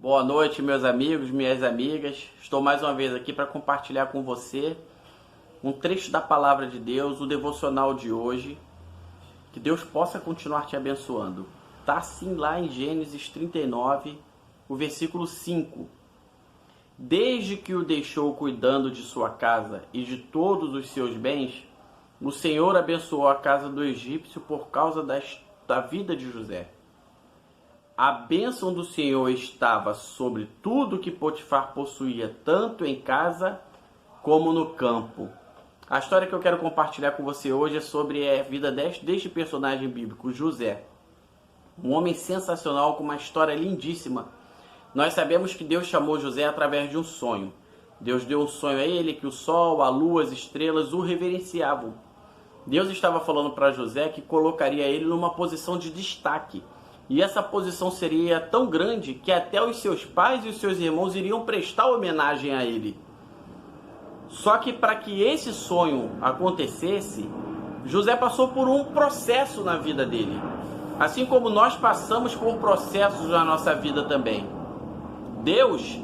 Boa noite, meus amigos, minhas amigas. Estou mais uma vez aqui para compartilhar com você um trecho da Palavra de Deus, o devocional de hoje. Que Deus possa continuar te abençoando. Está assim lá em Gênesis 39, o versículo 5. Desde que o deixou cuidando de sua casa e de todos os seus bens, o Senhor abençoou a casa do egípcio por causa da vida de José. A bênção do Senhor estava sobre tudo que Potifar possuía, tanto em casa como no campo. A história que eu quero compartilhar com você hoje é sobre a vida deste personagem bíblico, José. Um homem sensacional com uma história lindíssima. Nós sabemos que Deus chamou José através de um sonho. Deus deu um sonho a ele que o sol, a lua, as estrelas o reverenciavam. Deus estava falando para José que colocaria ele numa posição de destaque. E essa posição seria tão grande que até os seus pais e os seus irmãos iriam prestar homenagem a ele. Só que para que esse sonho acontecesse, José passou por um processo na vida dele. Assim como nós passamos por processos na nossa vida também. Deus,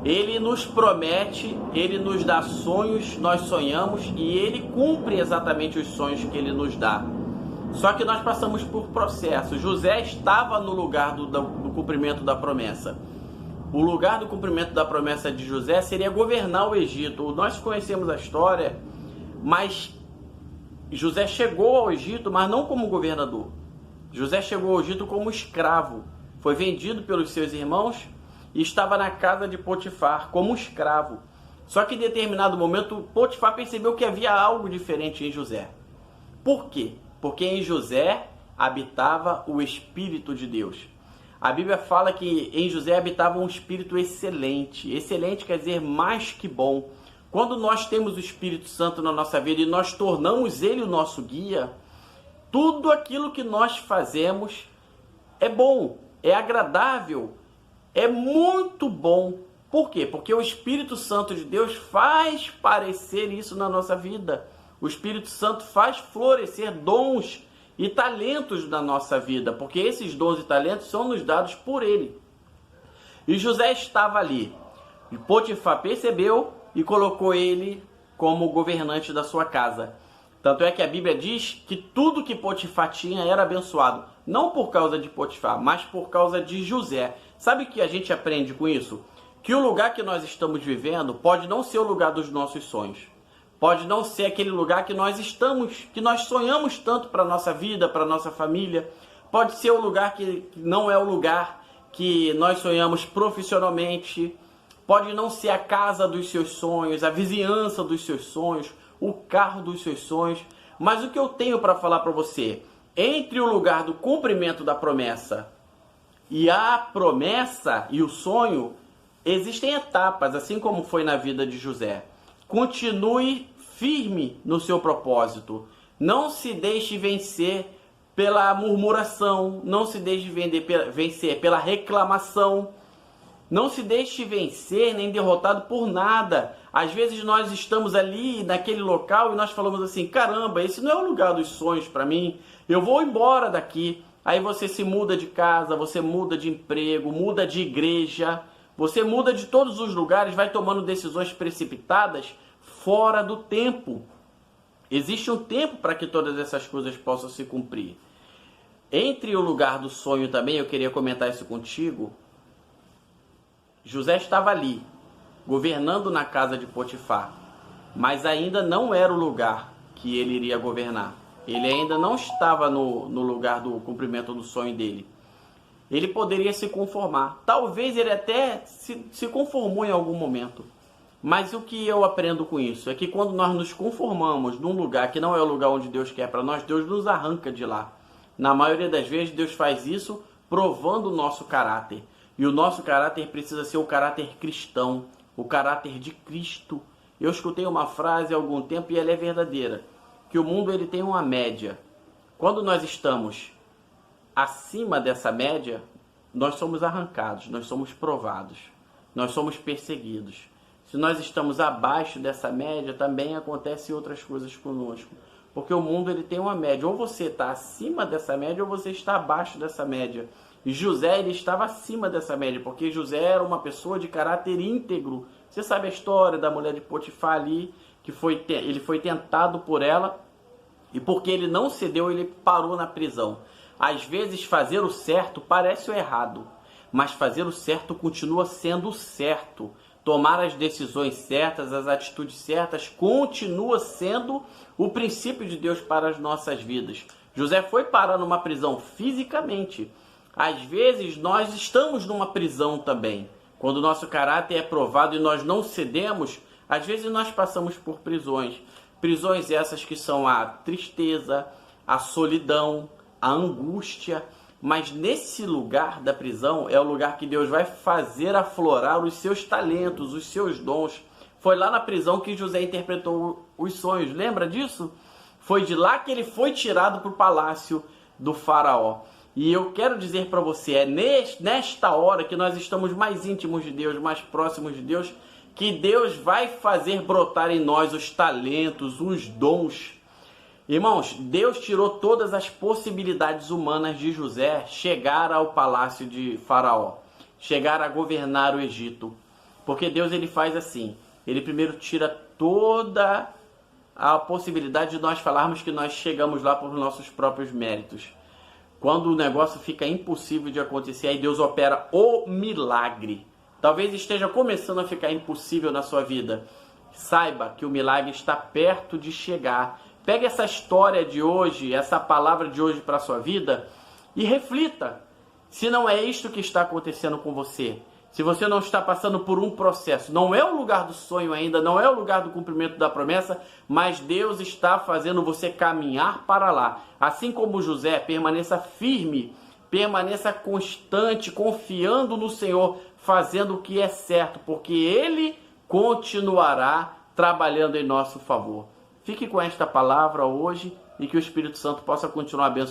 Ele nos promete, Ele nos dá sonhos, nós sonhamos e Ele cumpre exatamente os sonhos que Ele nos dá. Só que nós passamos por processos. José estava no lugar do cumprimento da promessa. O lugar do cumprimento da promessa de José seria governar o Egito. Nós conhecemos a história, mas José chegou ao Egito, mas não como governador. José chegou ao Egito como escravo. Foi vendido pelos seus irmãos e estava na casa de Potifar como escravo. Só que em determinado momento, Potifar percebeu que havia algo diferente em José. Por quê? Porque em José habitava o Espírito de Deus. A Bíblia fala que em José habitava um espírito excelente. Excelente quer dizer mais que bom. Quando nós temos o Espírito Santo na nossa vida e nós tornamos ele o nosso guia, tudo aquilo que nós fazemos é bom, é agradável, é muito bom. Por quê? Porque o Espírito Santo de Deus faz parecer isso na nossa vida. O Espírito Santo faz florescer dons e talentos na nossa vida, porque esses dons e talentos são nos dados por Ele. E José estava ali. E Potifar percebeu e colocou ele como governante da sua casa. Tanto é que a Bíblia diz que tudo que Potifar tinha era abençoado. Não por causa de Potifar, mas por causa de José. Sabe o que a gente aprende com isso? Que o lugar que nós estamos vivendo pode não ser o lugar dos nossos sonhos. Pode não ser aquele lugar que nós estamos, que nós sonhamos tanto para a nossa vida, para a nossa família. Pode ser o lugar que não é o lugar que nós sonhamos profissionalmente. Pode não ser a casa dos seus sonhos, a vizinhança dos seus sonhos, o carro dos seus sonhos. Mas o que eu tenho para falar para você? Entre o lugar do cumprimento da promessa e a promessa e o sonho, existem etapas, assim como foi na vida de José. Continue firme no seu propósito. Não se deixe vencer pela murmuração. Não se deixe vencer pela reclamação. Não se deixe vencer nem derrotado por nada. Às vezes nós estamos ali naquele local e nós falamos assim: caramba, esse não é o lugar dos sonhos para mim. Eu vou embora daqui. Aí você se muda de casa, você muda de emprego, muda de igreja. Você muda de todos os lugares, vai tomando decisões precipitadas fora do tempo. Existe um tempo para que todas essas coisas possam se cumprir. Entre o lugar do sonho também, eu queria comentar isso contigo. José estava ali, governando na casa de Potifar, mas ainda não era o lugar que ele iria governar. Ele ainda não estava no lugar do cumprimento do sonho dele. Ele poderia se conformar. Talvez ele até se conformou em algum momento. Mas o que eu aprendo com isso é que quando nós nos conformamos num lugar que não é o lugar onde Deus quer para nós, Deus nos arranca de lá. Na maioria das vezes, Deus faz isso provando o nosso caráter. E o nosso caráter precisa ser o caráter cristão, o caráter de Cristo. Eu escutei uma frase há algum tempo e ela é verdadeira, que o mundo ele tem uma média. Quando nós estamos acima dessa média, nós somos arrancados, nós somos provados, nós somos perseguidos. Se nós estamos abaixo dessa média, também acontecem outras coisas conosco. Porque o mundo ele tem uma média. Ou você está acima dessa média, ou você está abaixo dessa média. José, ele estava acima dessa média, porque José era uma pessoa de caráter íntegro. Você sabe a história da mulher de Potifar ali, que ele foi tentado por ela, e porque ele não cedeu, ele parou na prisão. Às vezes fazer o certo parece o errado, mas fazer o certo continua sendo o certo. Tomar as decisões certas, as atitudes certas, continua sendo o princípio de Deus para as nossas vidas. José foi parar numa prisão fisicamente. Às vezes nós estamos numa prisão também. Quando o nosso caráter é provado e nós não cedemos, às vezes nós passamos por prisões. Prisões essas que são a tristeza, a solidão, a angústia. Mas nesse lugar da prisão é o lugar que Deus vai fazer aflorar os seus talentos, os seus dons. Foi lá na prisão que José interpretou os sonhos. Lembra disso? Foi de lá que ele foi tirado para o palácio do faraó. E eu quero dizer para você, é nesta hora que nós estamos mais íntimos de Deus, mais próximos de Deus, que Deus vai fazer brotar em nós os talentos, os dons. Irmãos, Deus tirou todas as possibilidades humanas de José chegar ao palácio de Faraó, chegar a governar o Egito. Porque Deus, ele faz assim, ele primeiro tira toda a possibilidade de nós falarmos que nós chegamos lá por nossos próprios méritos. Quando o negócio fica impossível de acontecer, aí Deus opera o milagre. Talvez esteja começando a ficar impossível na sua vida. Saiba que o milagre está perto de chegar. Pegue essa história de hoje, essa palavra de hoje para a sua vida e reflita se não é isto que está acontecendo com você. Se você não está passando por um processo, não é o lugar do sonho ainda, não é o lugar do cumprimento da promessa, mas Deus está fazendo você caminhar para lá. Assim como José, permaneça firme, permaneça constante, confiando no Senhor, fazendo o que é certo, porque Ele continuará trabalhando em nosso favor. Fique com esta palavra hoje e que o Espírito Santo possa continuar abençoando